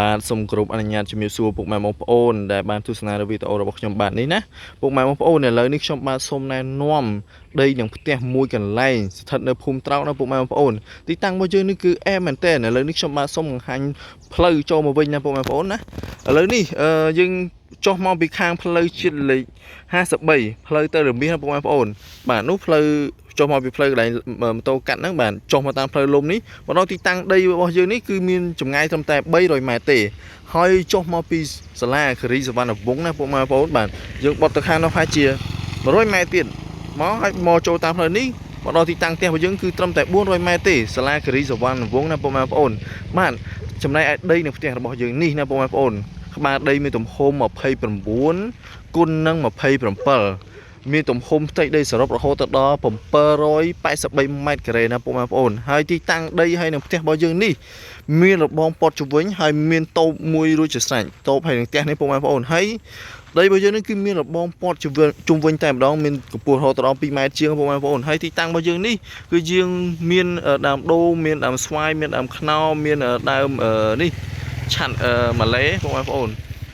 បាទសូមគោរពអនុញ្ញាតជំរាបសួរពុកម៉ែបងប្អូនដែលបានទស្សនាវីដេអូរបស់ខ្ញុំបាទនេះណាពុកម៉ែបងប្អូនឥឡូវនេះខ្ញុំបាទសូមណែនាំដីនឹងផ្ទះមួយកន្លែងស្ថិតនៅភូមិត្រោកណាពុកម៉ែបងប្អូនទីតាំងរបស់យើងនេះគឺអែមែនតើឥឡូវនេះខ្ញុំបាទសូមបង្ហាញផ្លូវចូលមកវិញណាពុកម៉ែបងប្អូនណាឥឡូវនេះយើងចុះមកពីខាងផ្លូវជាតិលេខ53ផ្លូវទៅរមាសណាពុកម៉ែបងប្អូនបាទនោះផ្លូវចុះមកពីផ្លូវកន្លែងម៉ូតូកាត់ហ្នឹងបាទចុះមកតាមផ្លូវលំនេះមកដល់ទីតាំងដីរបស់យើងនេះគឺមានចម្ងាយត្រឹមតែ300ម៉ែត្រទេហើយចុះមកពីសាលាគិរីសវណ្ណវង្សណាពុកម៉ែបងប្អូនបាទយើងបត់ទៅខាងនោះប្រហែលជា100ម៉ែត្រទៀតមកហើយមកចូលតាមផ្លូវនេះមកដល់ទីតាំងផ្ទះរបស់យើងគឺត្រឹមតែ400ម៉ែត្រទេសាលាគិរីសវណ្ណវង្សណាពុកម៉ែបងប្អូនបាទចំណែកឯដីនៅផ្ទះរបស់យើងនេះណាពុកម៉ែបងប្អូនក្បាលដីមានទំហំ29គុណនឹង27មានទំហំផ្ទៃដីសរុបរហូតដល់783ម៉ែត្រការ៉េណាពុកម៉ែបងប្អូនហើយទីតាំងដីហើយនឹងផ្ទះរបស់យើងនេះមានរបងព័ទ្ធជុំវិញហើយមានតូបមួយរួចជាស្រេចតូបហើយនឹងផ្ទះនេះពុកម៉ែបងប្អូនហើយដីរបស់យើងនេះគឺមានរបងព័ទ្ធជុំវិញតែម្ដងមានកម្ពស់រហូតដល់2ម៉ែត្រជាងពុកម៉ែបងប្អូនហើយទីតាំងរបស់យើងនេះគឺយើងមានដើមដូងមានដើមស្វាយមានដើមខ្នុរមានដើមនេះឆាន់ម៉ាឡេពុកម៉ែបងប្អូន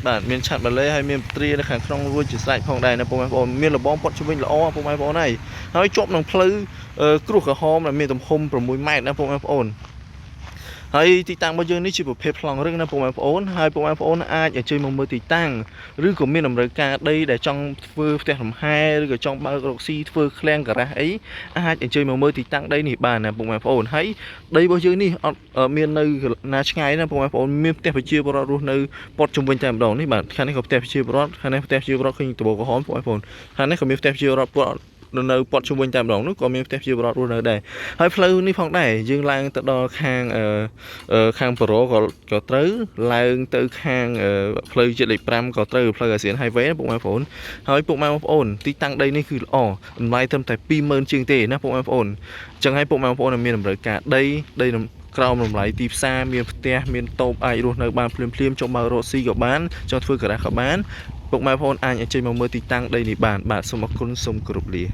បាទមានឆាត់ម៉ាឡេហើយមានទ្រានៅខាងក្នុងរួចជាស្រេចផងដែរណាពុកម៉ែបងប្អូនមានរបងព័ទ្ធជុំវិញល្អពុកម៉ែបងប្អូនហើយជាប់នឹងផ្លូវគ្រួសក្រហមដែលមានទំហំ6ម៉ែត្រណាពុកម៉ែបងប្អូនហើយទីតាំងរបស់យើងនេះជាប្រភេទប្លង់រឹងណាពុកម៉ែបងប្អូនហើយពុកម៉ែបងប្អូនអាចអញ្ជើញមកមើលទីតាំងឬក៏មានតម្រូវការដីដែលចង់ធ្វើផ្ទះលំហែឬក៏ចង់បើករកស៊ីធ្វើឃ្លាំងការ៉ាស់អីអាចអញ្ជើញមកមើលទីតាំងដីនេះបានណាពុកម៉ែបងប្អូនហើយដីរបស់យើងនេះអត់មាននៅណាឆ្ងាយណាពុកម៉ែបងប្អូនមានផ្ទះប្រជាពលរដ្ឋរស់នៅព័ទ្ធជុំវិញតែម្ដងនេះបាទខាងនេះក៏ផ្ទះប្រជាពលរដ្ឋខាងនេះផ្ទះប្រជាពលរដ្ឋឃើញត្បូងក្រហមពុកម៉ែបងប្អូនខាងនេះក៏មានផ្ទះប្រជាពលរដ្ឋនៅព័ទ្ធជុំវិញតែម្ដងនោះក៏មានផ្ទះប្រជាពលរដ្ឋរស់នៅដែរហើយផ្លូវនេះផងដែរយើងឡើងទៅដល់ខាងបរោក៏ត្រូវឡើងទៅខាងផ្លូវជាតិលេខ5ក៏ត្រូវផ្លូវអាស៊ាន Highway ពុកម៉ែបងប្អូនហើយពុកម៉ែបងប្អូនទីតាំងដីនេះគឺល្អតម្លៃត្រឹមតែ20000ជាងទេណាពុកម៉ែបងប្អូនអញ្ចឹងហើយពុកម៉ែបងប្អូនមានតម្រូវការដីក្រោមតម្លៃទីផ្សារមានផ្ទះមានតូបអាចរស់នៅបានភ្លាមចុះមករកស៊ីក៏បានចង់ធ្វើការ៉ាស់ក៏បានពុកម៉ែបងប្អូនអាចអញ្ជើញមកមើលទីតាំងដីនេះបានបាទសូមអរគុណសូមគោរពលា